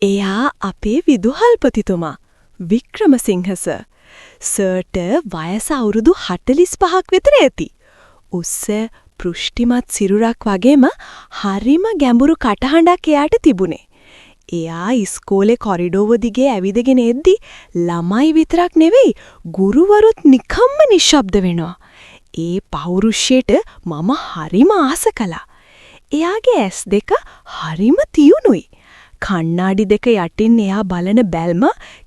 එයා අපේ විදුහල්පතිතුමා වික්‍රමසිංහ සර්. සර්ට වයස අවුරුදු 45ක් විතර ඇති. උස්ස පෘෂ්ටිමත් සිරුරක් වගේම හරිම ගැඹුරු කටහඬක් එයාට තිබුණේ. එයා ඉස්කෝලේ කොරිඩෝව දිගේ ඇවිදගෙන එද්දි ළමයි විතරක් නෙවෙයි ගුරුවරුත් නිකම්ම නිශ්ශබ්ද වෙනවා. ඒ පෞරුෂයට මම හරිම ආස කළා. එයාගේ ඇස් දෙක හරිම තියුණුයි. කණ්ණාඩි දෙක යටින් එයා බලන බැල්ම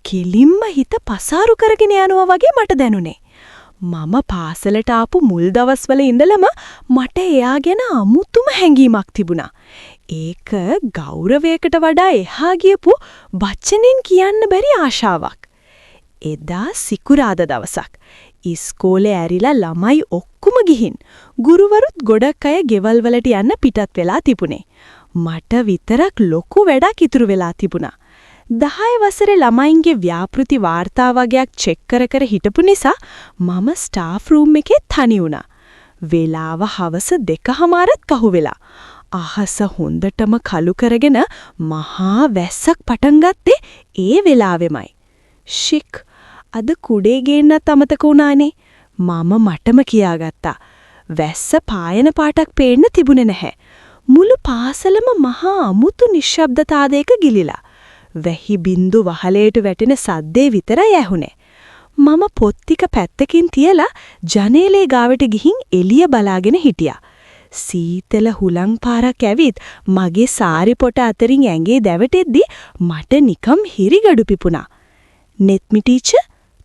කිලින්ම හිත පසාරු කරගෙන යනවා වගේ මට දැනුනේ. මම පාසලට ආපු මුල් දවස්වල ඉඳලම මට එයා ගැන අමුතුම හැඟීමක් තිබුණා. ඒක ගෞරවයකට වඩා එහා ගියපු වචනෙන් කියන්න බැරි ආශාවක්. එදා සිකුරාදා දවසක්. ඉස්කෝලේ ඇරිලා ළමයි ඔක්කොම ගිහින් ගුරුවරුත් ගොඩක් අය ගෙවල් වලට යන්න පිටත් වෙලා තිබුණේ. මට විතරක් ලොකු වැඩක් ඉතුරු වෙලා තිබුණා. 10 වසරේ ළමයින්ගේ ව්‍යාපෘති වාර්තා වගේක් චෙක් කර හිටපු නිසා මම ස්ටාෆ් රූම් එකේ තනි වුණා. වේලාව හවස 2:00ත් කහු වෙලා. අහස හොඳටම කළු කරගෙන මහා වැස්සක් පටන් ගත්තේ ඒ වෙලාවෙමයි. ෂික් අද කුඩේ ගේන්නත් අමතක වුණානේ. මම මටම කියාගත්තා. වැස්ස පායන පාටක් පේන්න තිබුණේ නැහැ. මුළු පාසලම මහා අමුතු නිශ්ශබ්දතාවයක ගිලිලා. වැහි බින්දු වහලයට වැටෙන සද්දේ විතරයි ඇහුනේ. මම පොත් ටික පැත්තකින් තියලා ජනේලේ ගාවට ගිහින් එළිය බලාගෙන හිටියා. සීතල හුලං පාරක් ඇවිත් මගේ සාරි පොට අතරින් ඇඟේ දැවටෙද්දි මට නිකම් හිරිගඩු පිපුණා. "නෙත්මි ටීචර්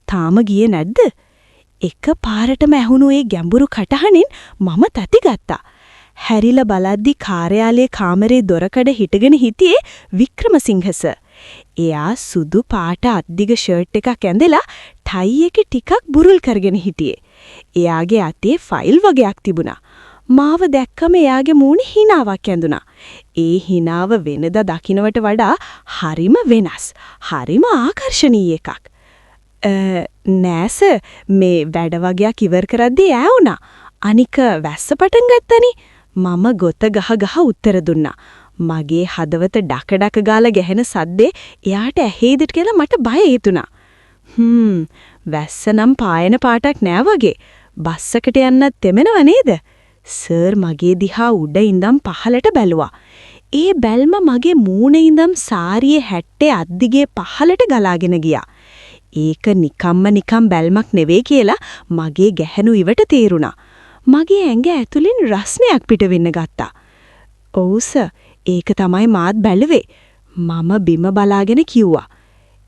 තාම ගියේ නැද්ද?" එක පාරටම ඇහුණු ඒ ගැඹුරු කටහඬින් මම තැතිගත්තා. හැරිලා බලද්දි කාර්යාලයේ කාමරේ දොරකඩ හිටගෙන හිටියේ වික්‍රමසිංහ සර්. එයා සුදු පාට අත්දිග ෂර්ට් එකක් ඇඳලා ටයි එක ටිකක් බුරුල් කරගෙන හිටියේ. එයාගේ අතේ ෆයිල් වගේක් තිබුණා. මාව දැක්කම එයාගේ මූණේ හිනාවක් ඇඳුණා. ඒ හිනාව වෙනදා දකින්නට වඩා හරිම වෙනස්. හරිම ආකර්ශනීය එකක්. නෑස මේ වැඩ වගේක් ඉවර කරද්දී ඈවුණා. අනික වැස්ස පටන් ගත්තනේ. මම ගොත ගහ උත්තර දුන්නා. මගේ හදවත ඩක ගාලා ගැහෙන සද්දේ එයාට ඇහෙයිද කියලා මට බය හිතුණා. වැස්ස නම් පායන පාටක් නෑ වගේ. බස්සකට යන්නත් තෙමෙනව නේද? සර් මගේ දිහා උඩ ඉඳන් පහලට බැලුවා. ඒ බැල්ම මගේ මූණේ ඉඳන් සාරියේ හැට්ටේ අද්දිගේ පහලට ගලාගෙන ගියා. ඒක නිකම් බැල්මක් නෙවෙයි කියලා මගේ ගැහණු ඉවට තේරුණා. මගේ ඇඟ ඇතුලින් රස්නයක් පිට වෙන්න ගත්තා. "ඔව් සර්, ඒක තමයි මාත් බැලුවේ." මම බිම බලාගෙන කිව්වා.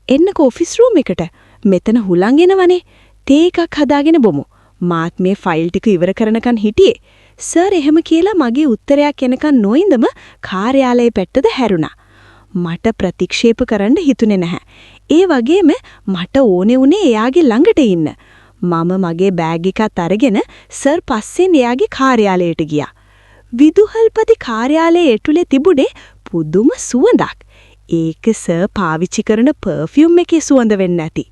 "එන්නකෝ ඔෆිස් රූම් එකට. මෙතන හුලං එනවනේ. තේ එකක් හදාගෙන බොමු. මාත් මේ ෆයිල් ටික ඉවර කරනකන් හිටියේ." සර් එහෙම කියලා මගේ උත්තරයක් එනකන් නොඉඳම කාර්යාලයේ පැත්තට හැරුණා. මට ප්‍රතික්ෂේප කරන්න හිතුනේ නැහැ. ඒ වගේම මට ඕනේ උනේ එයාගේ ළඟට ඉන්න. මම මගේ බෑග් එකත් අරගෙන සර් පස්සෙන් එයාගේ කාර්යාලයට ගියා. විදුහල්පති කාර්යාලයේ ඇතුලේ තිබුණේ පුදුම සුවඳක්. ඒක සර් පාවිච්චි කරන පර්ෆියුම් එකේ සුවඳ වෙන්නේ නැති.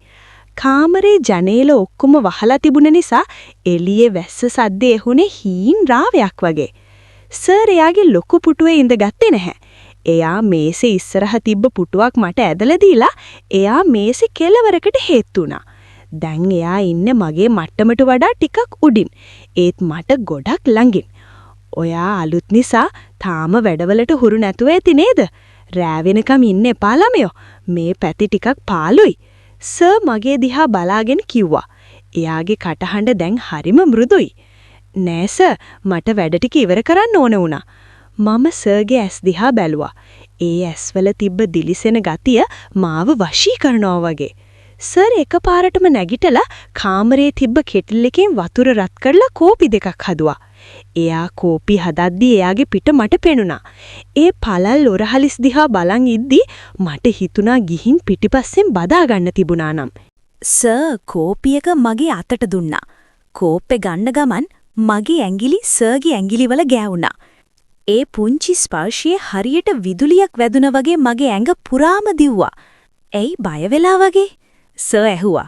කාමරේ ජනේල ඔක්කොම වහලා තිබුණ නිසා එළියේ වැස්ස සද්දේ ඇහුනේ හීන් රාවයක් වගේ. සර් එයාගේ ලොකු පුටුවේ ඉඳගත්තේ නැහැ. එයා මේසේ ඉස්සරහ තිබ්බ පුටුවක් මට ඇදලා දීලා එයා මේසේ කෙළවරකට හේතු වුණා. දැන් එයා ඉන්නේ මගේ මට්ටමට වඩා ටිකක් උඩින්. ඒත් මට ගොඩක් ළඟින්. "ඔයා අලුත් නිසා තාම වැඩවලට හුරු නැතුව ඇති නේද? රෑ වෙනකම් ඉන්න එපා ළමයෝ. මේ පැති ටිකක් පාළුයි." සර් මගේ දිහා බලාගෙන කිව්වා. එයාගේ කටහඬ දැන් හරිම මෘදුයි. "නෑ සර්, මට වැඩ ටික ඉවර කරන්න ඕන වුණා." මම සර්ගේ ඇස් දිහා බැලුවා. ඒ ඇස්වල තිබ්බ දිලිසෙන ගතිය මාව වශී කරනවා වගේ. සර් එකපාරටම නැගිටලා කාමරේ තිබ්බ කෙටල් එකෙන් වතුර රත් කරලා කෝපි දෙකක් හදුවා. එයා කෝපි හදද්දී එයාගේ පිට මට පෙනුණා. ඒ පළල් ඔරහලිස් දිහා බලන් ඉද්දි මට හිතුණා ගිහින් පිටිපස්සෙන් බදා ගන්න තිබුණා නම්. සර් කෝපියක මගේ අතට දුන්නා. කෝප්පේ ගන්න ගමන් මගේ ඇඟිලි සර්ගේ ඇඟිලිවල ගෑවුණා. ඒ පුංචි ස්පර්ශයේ හරියට විදුලියක් වැදුනා වගේ මගේ ඇඟ පුරාම දිව්වා. "ඇයි බය වෙලා වගේ?" සර් ඇහුවා.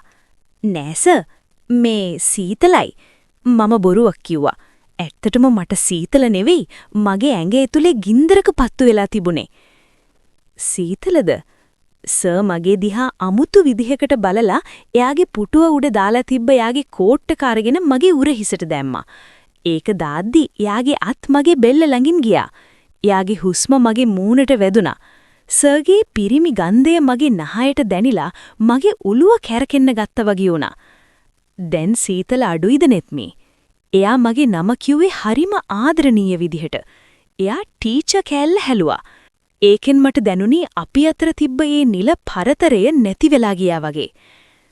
"නෑ සර්, මේ සීතලයි." මම බොරුවක් කිව්වා. ඇත්තටම මට සීතල නෙවෙයි, මගේ ඇඟ ඇතුලේ ගින්දරක පත්තු වෙලා තිබුණේ. සීතලද? සර් මගේ දිහා අමුතු විදිහකට බලලා එයාගේ පුටුව උඩ දාලා තිබ්බ එයාගේ කෝට් එක අරගෙන මගේ උර හිසට දැම්මා. ඒක දාද්දි එයාගේ අත් මගේ බෙල්ල ළඟින් ගියා. එයාගේ හුස්ම මගේ මූණට වැදුනා. සර්ගේ පිරිමි ගන්ධය මගේ නහයට දැනිලා මගේ උළුව කැරකෙන්න ගත්තා වගේ වුණා. දැන් සීතල අඩුයිද නෙත්මි? එයා මගේ නම කිව්වේ හරිම ආදරණීය විදිහට. එයා ටීචර් කෑල්ල හැලුවා. ඒකෙන් මට දැනුණි අපි අතර තිබ්බ ඒ නිල පරතරය නැති වෙලා ගියා වගේ.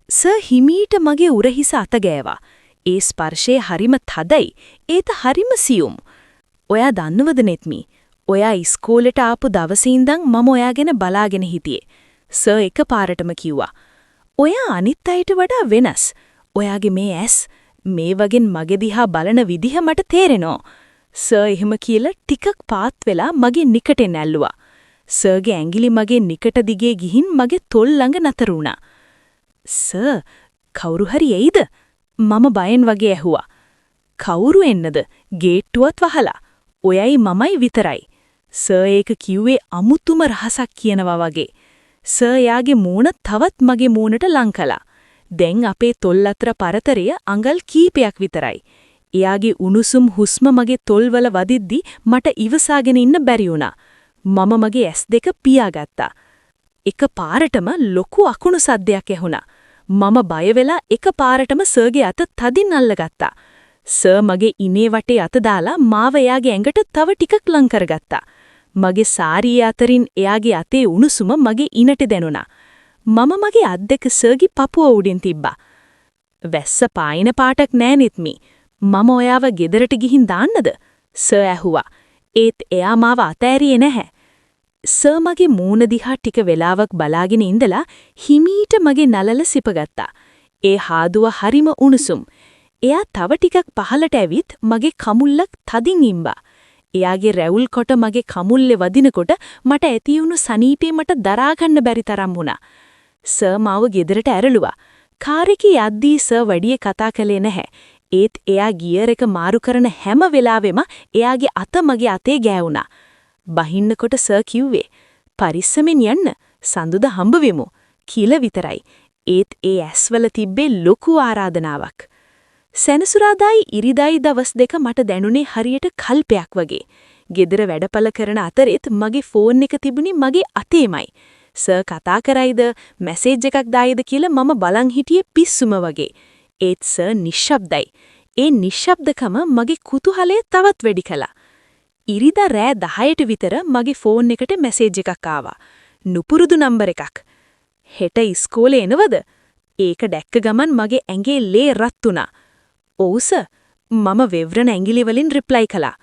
සර් හිමීට මගේ උරහිස අත ගෑවා. ඒ ස්පර්ශය හරිම තදයි. ඒත හරිම සියුම්. ඔයා දන්නවද නෙත්මි? ඔයා ඉස්කෝලේට ආපු දවසේ ඉඳන් මම ඔයා ගැන බලාගෙන හිටියේ. සර් එකපාරටම කිව්වා. ඔයා අනිත් අයට වඩා වෙනස්. ඔයාගේ මේ ඇස් මේ වගේ මගේ දිහා බලන විදිහ මට තේරෙනවා. සර් එහෙම කියලා ටිකක් පාත් වෙලා මගේ නිකටෙන් ඇල්ලුවා. සර්ගේ ඇඟිලි මගේ නිකට දිගේ ගිහින් මගේ තොල් ළඟ නතර වුණා. සර් කවුරු හරි එයිද? මම බයෙන් වගේ ඇහුවා. කවුරු එන්නද? ගේට්ටුවත් වහලා. ඔයයි මමයි විතරයි. සර් ඒක කිව්වේ අමුතුම රහසක් කියනවා වගේ. සර් යාගේ මූණ තවත් මගේ මූණට ලං කළා. දැන් අපේ තොල් අතර පරතරය අඟල් කීපයක් විතරයි. එයාගේ උණුසුම් හුස්ම මගේ තොල්වල වදිද්දි මට ඉවසාගෙන ඉන්න බැරි වුණා. මම මගේ ඇස් දෙක පියාගත්තා. එක පාරටම ලොකු අකුණු සද්දයක් ඇහුණා. මම බය වෙලා එක පාරටම සර්ගේ අත තදින් අල්ලගත්තා. සර් මගේ ඉනේ වටේ අත දාලා මාව එයාගේ ඇඟට තව ටිකක් ලං කරගත්තා. මගේ සාරිය අතරින් එයාගේ අතේ උණුසුම මගේ ඉනට දැනුණා. මම මගේ අත් දෙක සර්ගේ පපුව උඩින් තිබ්බා. වැස්ස පායින පාටක් නෑ නෙත්මි. මම ඔයාව ගෙදරට ගිහින් දාන්නද? සර් ඇහුවා. ඒත් එයා මාව අතෑරියේ නැහැ. සර් මගේ මූණ දිහා ටික වෙලාවක් බලාගෙන ඉඳලා හිමීට මගේ නලල සිපගත්තා. ඒ හාදුව හරිම උණුසුම්. එයා තව ටිකක් පහලට ඇවිත් මගේ කමුල්ලක් තදින් ඉම්බා. එයාගේ රැවුල් කොට මගේ කමුල්ලේ වදිනකොට මට ඇති වුණු සනීපේ මට දරා ගන්න බැරි තරම් වුණා. සර් මාව ගෙදරට ඇරළුවා. කාර් එකේ යද්දී සර් වැඩිය කතා කළේ නැහැ. ඒත් එයා ගියර් එක මාරු කරන හැම වෙලාවෙම එයාගේ අත මගේ අතේ ගෑවුණා. බහින්නකොට සර් කිව්වේ පරිස්සමෙන් යන්න සඳුද හම්බ වෙමු කියලා විතරයි. ඒත් ඒ ඇස්වල තිබ්බේ ලොකු ආරාධනාවක්. සෙනසුරාදායි ඉරිදායි දවස් දෙක මට දැනුනේ හරියට කල්පයක් වගේ. ගෙදර වැඩපල කරන අතරෙත් මගේ ෆෝන් එක තිබුණේ මගේ අතේමයි. සර් කතා කරයිද මැසේජ් එකක් දායිද කියලා මම බලන් හිටියේ පිස්සුම වගේ. ඒත් සර් නිශ්ශබ්දයි. ඒ නිශ්ශබ්දකම මගේ කුතුහලය තවත් වැඩි කළා. ඉරිදා රෑ 10ට විතර මගේ ෆෝන් එකට මැසේජ් එකක් ආවා. නුපුරුදු නම්බර එකක්. හෙට ඉස්කෝලේ එනවද? ඒක දැක්ක ගමන් මගේ ඇඟේ ලේ රත් වුණා. ඔව් සර්. මම වෙවරන ඇඟිලි වලින් රිප්ලයි කළා.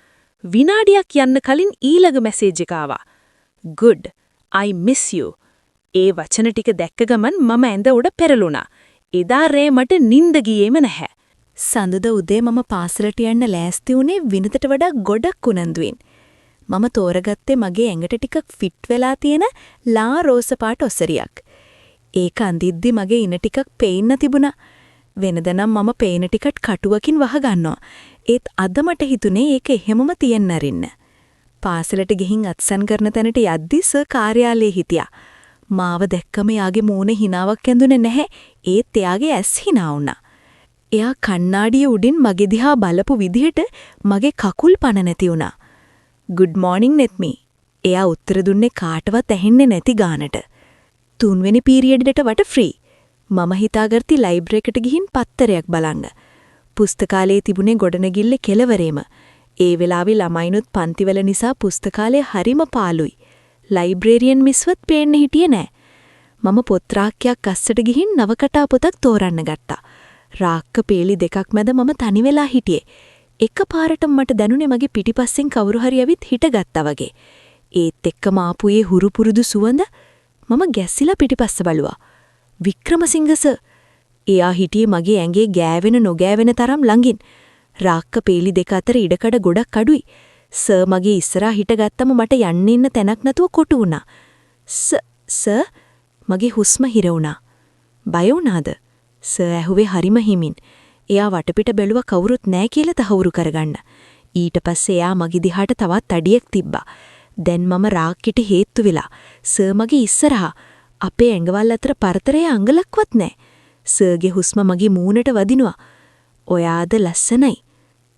විනාඩියක් යන්න කලින් ඊළඟ මැසේජ් එක ආවා. good. I miss you. ඒ වචන ටික දැක්ක ගමන් මම ඇඳ උඩ පෙරළුණා. එදා රෑ මට නිින්ද ගියේම නැහැ. සඳුදා උදේ මම පාසලට යන්න ලෑස්ති වුණේ විනතට වඩා ගොඩක් උනන්දුවෙන්. මම තෝරගත්තේ මගේ ඇඟට ටිකක් ෆිට් වෙලා තියෙන ලා රෝස පාට ඔසරියක්. ඒක අඳිද්දි මගේ ඉන ටිකක් පේන්න තිබුණා. වෙනදනම් මම පේන ටිකට කටුවකින් වහ ගන්නවා. ඒත් අද මට හිතුනේ ඒක එහෙමම තියන්න අරින්න. පාසලට ගිහින් අත්සන් කරන තැනට යද්දි සර් කාර්යාලයේ හිටියා. මාව දැක්කම යාගේ මූණේ හිනාවක් ඇඳුනේ නැහැ. ඒත් එයාගේ ඇස් හිනා වුණා. එයා කණ්ණාඩිය උඩින් මගේ දිහා බලපු විදිහට මගේ කකුල් පණ නැති වුණා. good morning නෙත්මි. එයා උත්තර දුන්නේ කාටවත් ඇහෙන්නේ නැති ගානට. 3 වෙනි පීරියඩ් එකට වට ෆ්‍රී. මම හිතාගත්ති ලයිබ්‍රරි එකට ගිහින් පත්තරයක් බලන්න. පුස්තකාලයේ තිබුණේ ගොඩනැගිල්ලේ කෙළවරේම. ඒ වෙලාවේ ළමයිනුත් පන්තිවල නිසා පුස්තකාලය හරිම පාළුයි. ලයිබ්‍රේරියන් මිස්වත් පේන්න හිටියේ නෑ. මම පොත් රාක්කයක් අස්සට ගිහින් නවකටා පොතක් තෝරන්න ගත්තා. රාක්ක පේලි දෙකක් මැද මම තනි වෙලා හිටියේ. එකපාරටම මට දැනුනේ මගේ පිටිපස්සෙන් කවුරු හරි ඇවිත් හිටගත්තා වගේ. ඒත් එක්කම ආපු ඒ හුරු පුරුදු සුවඳ මම ගැස්සිලා පිටිපස්ස බලුවා. වික්‍රමසිංහ සර්. එයා හිටියේ මගේ ඇඟේ ගෑවෙන නොගෑවෙන තරම් ළඟින්. රාක්ක පේලි දෙක අතර ඉඩකඩ ගොඩක් අඩුයි. සර් මගේ ඉස්සරහා හිටගත්තම මට යන්න ඉන්න තැනක් නැතුව කොටු වුණා. සර් මගේ හුස්ම හිර වුණා. බය වුණාද? සර් ඇහුවේ හරිම හිමින්. එයා වටපිට බැලුවා කවුරුත් නැහැ කියලා තහවුරු කරගන්න. ඊට පස්සේ එයා මගේ දිහාට තවත් අඩියක් තිබ්බා. දැන් මම රාක්කෙට හේතු වෙලා. සර් මගේ ඉස්සරහා. අපේ ඇඟවල් අතර පරතරයේ අඟලක්වත් නැහැ. සර්ගේ හුස්ම මගේ මූණට වදිනවා. ඔයාද ලස්සනයි.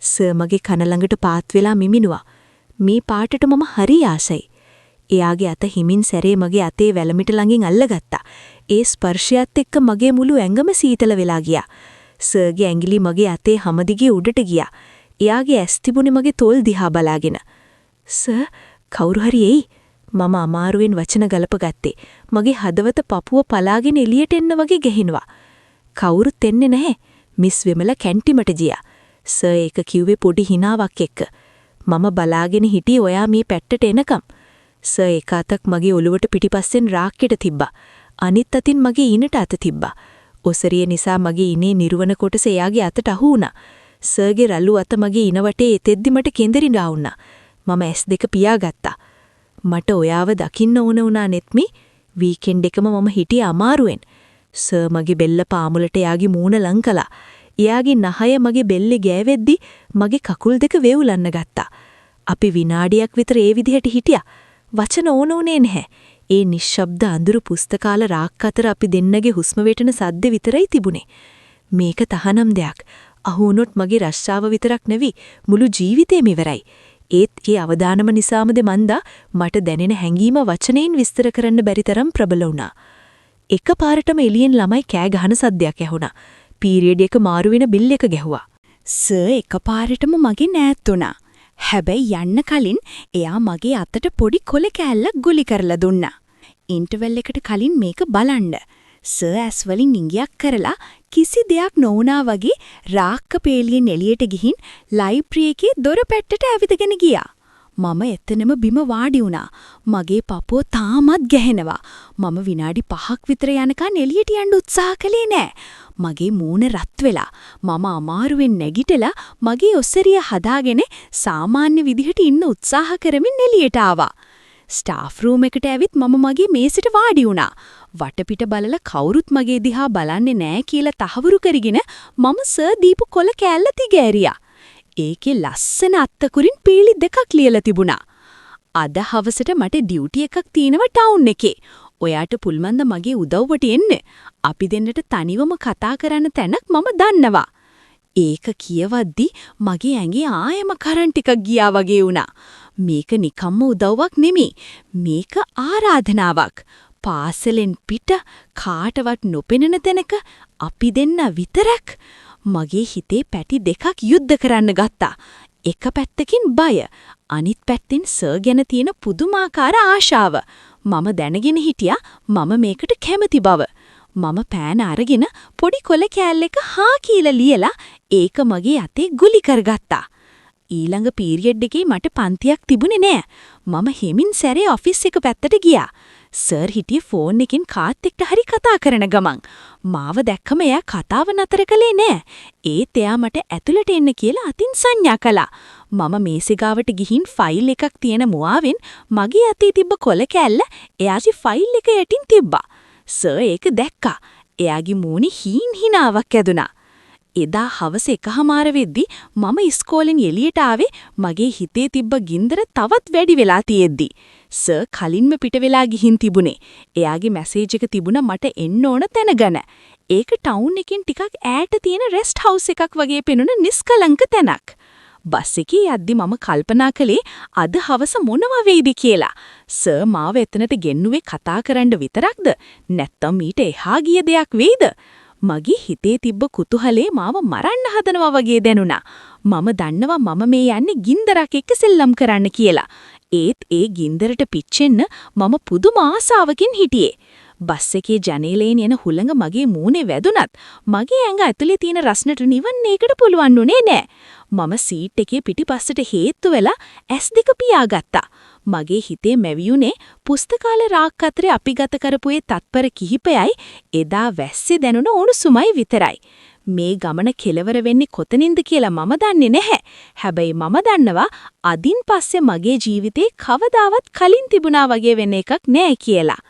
සර් මගේ කන ළඟට පාත් වෙලා මිමිනුවා. මේ පාටට මම හරි ආසයි. එයාගේ අත හිමින් සැරේ මගේ අතේ වැලමිට ළඟින් අල්ලගත්තා. ඒ ස්පර්ශයත් එක්ක මගේ මුළු ඇඟම සීතල වෙලා ගියා. සර්ගේ ඇඟිලි මගේ අතේ හැම දිගේ උඩට ගියා. එයාගේ ඇස් තිබුණේ මගේ තොල් දිහා බලාගෙන. "සර්, කවුරු හරි එයි." මම අමාරුවෙන් වචන ගලපගත්තේ. මගේ හදවත පපුව පලාගෙන එළියට එන්න වගේ ගැහිනවා. කවුරුත් එන්නේ නැහැ. මිස් විමල කැන්ටිමට ගියා. සර් ඒක කිව්වේ පොඩි හිනාවක් එක්ක. මම බලාගෙන හිටියේ ඔයා මේ පැත්තට එනකම්. සර් එක අතක් මගේ ඔළුවට පිටිපස්සෙන් රාක්කෙට තිබ්බා. අනිත් අතින් මගේ ඊනට අත තිබ්බා. ඔසරිය නිසා මගේ ඉනේ නිර්වන කොටස එයාගේ අතට අහු වුණා. සර්ගේ රළු අත මගේ ඉන වටේ එතෙද්දි මට කෙන්දරින් ආවුණා. මම S2 පියාගත්තා. මට ඔයාව දකින්න ඕන වුණා නෙත්මි. වීකෙන්ඩ් එකම මම හිටියේ අමාරුවෙන්. සර් මගේ බෙල්ල පාමුලට එයාගේ මූණ ලං කළා. එයාගේ නහය මගේ බෙල්ලේ ගෑවෙද්දි මගේ කකුල් දෙක වේවුලන්න ගත්තා. අපි විනාඩියක් විතර ඒ විදිහට හිටියා. වචන ඕන උනේ නැහැ. ඒ නිශ්ශබ්ද අඳුරු පුස්තකාල රාක් අතර අපි දෙන්නගේ හුස්ම වෙටෙන සද්ද විතරයි තිබුණේ. මේක තහනම් දෙයක්. අහු වුණොත් මගේ රස්සාව විතරක් නෙවි මුළු ජීවිතේම ඉවරයි. ඒත් ඒ අවදානම නිසාමද මන්දා මට දැනෙන හැඟීම වචනයෙන් විස්තර කරන්න බැරි තරම් ප්‍රබල වුණා. එකපාරටම එළියෙන් ළමයි කෑ ගහන සද්දයක් ඇහුණා. පීරියඩ් එක මාරු වෙන බිල් එක ගැහුවා. සර් එකපාරටම මගේ නෑත් වුණා. හැබැයි යන්න කලින් එයා මගේ අතට පොඩි කොළ කෑල්ලක් ගුලි කරලා දුන්නා. ඉන්ටර්වල් එකට කලින් මේක බලන්න. සර් ඇස් වලින් ඉඟියක් කරලා කිසි දෙයක් නොවුනා වගේ රාක්ක පේලියෙන් එළියට ගිහින් ලයිබ්‍රරි එකේ දොර පැත්තට ඇවිදගෙන ගියා. මම එතනම බිම වාඩි වුණා. මගේ පපුව තාමත් ගැහෙනවා. මම විනාඩි 5ක් විතර යනකන් එළියට යන්න උත්සාහ කළේ නෑ. මගේ මූණ රත් වෙලා මම අමාරුවෙන් නැගිටලා මගේ ඔස්සරිය හදාගෙන සාමාන්‍ය විදිහට ඉන්න උත්සාහ කරමින් එළියට ආවා. ස්ටාෆ් රූම් එකට ඇවිත් මම මගේ මේසෙට වාඩි වුණා. වටපිට බලලා කවුරුත් මගේ දිහා බලන්නේ නැහැ කියලා තහවුරු කරගෙන මම සර් දීපු කොළ කෑල්ල දිගෑරියා. ඒකේ ලස්සන අත්තකුරින් පීලි දෙකක් ලියලා තිබුණා. අද හවසට මට ඩියුටි එකක් තියෙනවා ටවුන් එකේ. ඔයාට පුළුවන්ද මගේ උදව්වට එන්න? අපි දෙන්නට තනිවම කතා කරන්න තැනක් මම දන්නවා. ඒක කියවද්දි මගේ ඇඟේ ආයෙම කරන්ට් එකක් ගියා වගේ වුණා. මේක නිකම්ම උදව්වක් නෙමෙයි. මේක ආරාධනාවක්. පාසලෙන් පිට කාටවත් නොපෙනෙන තැනක අපි දෙන්න විතරක්. මගේ හිතේ පැටි දෙකක් යුද්ධ කරන්න ගත්තා. එක පැත්තකින් බය, අනිත් පැත්තෙන් සර් ගැන තියෙන පුදුමාකාර ආශාව. මම දැනගෙන හිටියා මම මේකට කැමති බව. මම පෑන අරගෙන පොඩි කොළ කෑල්ලක හා කියලා ලියලා ඒක මගේ අතේ ගුලි කරගත්තා. ඊළඟ පීරියඩ් එකේ මට පන්තියක් තිබුණේ නෑ. මම හෙමින් සැරේ ඔෆිස් එක පැත්තට ගියා. සර් හිටියේ ෆෝන් එකෙන් කාත් එක්ක හරි කතා කරන ගමන්. මාව දැක්කම එයා කතාව නතර කළේ නෑ. ඒත් එයා මට ඇතුළට එන්න කියලා අතින් සංඥා කළා. මම මේසෙ ගාවට ගිහින් ෆයිල් එකක් තියෙන මුවාවෙන් මගේ අතේ තිබ්බ කොළ කෑල්ල එයාගේ ෆයිල් එක යටින් තිබ්බා. සර් ඒක දැක්කා. එයාගේ මූණේ හිනාවක් ඇදුනා. එදා හවස 1:00 වෙද්දි මම ඉස්කෝලෙන් එළියට ආවේ මගේ හිතේ තිබ්බ ගින්දර තවත් වැඩි වෙලා තියෙද්දි. සර් කලින්ම පිට වෙලා ගිහින් තිබුණේ. එයාගේ මැසේජ් එක තිබුණා මට එන්න ඕන තැනගන. ඒක ටවුන් එකෙන් ටිකක් ඈත තියෙන රෙස්ට් හවුස් එකක් වගේ පෙනුන නිස්කලංක තැනක්. බස් එකේ යද්දි මම කල්පනා කළේ අද හවස මොනවා වෙයිද කියලා. සර් මාව එතනට ගෙන්නුවේ කතා කරන්න විතරක්ද? නැත්නම් ඊට එහා ගිය දෙයක් වෙයිද? මගේ හිතේ තිබ්බ කුතුහලේ මාව මරන්න හදනවා වගේ දැනුණා. මම දන්නවා මම මේ යන්නේ ගින්දරක් එක්ක සෙල්ලම් කරන්න කියලා. ඒත් ඒ ගින්දරට පිච්චෙන්න මම පුදුම ආසාවකින් හිටියේ. බස් එකේ ජනේලයෙන් එන හුළඟ මගේ මූණේ වැදුනත් මගේ ඇඟ ඇතුලේ තියෙන රස්නට නිවන්න ඒකට පුළුවන් උනේ නෑ. මම සීට් එකේ පිටිපස්සට හේතු වෙලා S2 පියාගත්තා. මගේ හිතේ මැවියුනේ පුස්තකාල රාක් අතරේ අපි ගත කරපු ඒ තත්පර කිහිපයයි එදා වැස්සේ දැනුණ උණුසුමයි විතරයි. මේ ගමන කෙලවර වෙන්නේ කොතනින්ද කියලා මම දන්නේ නැහැ. හැබැයි මම දන්නවා අදින් පස්සේ මගේ ජීවිතේ කවදාවත් කලින් තිබුණා වගේ වෙන එකක් නෑ කියලා.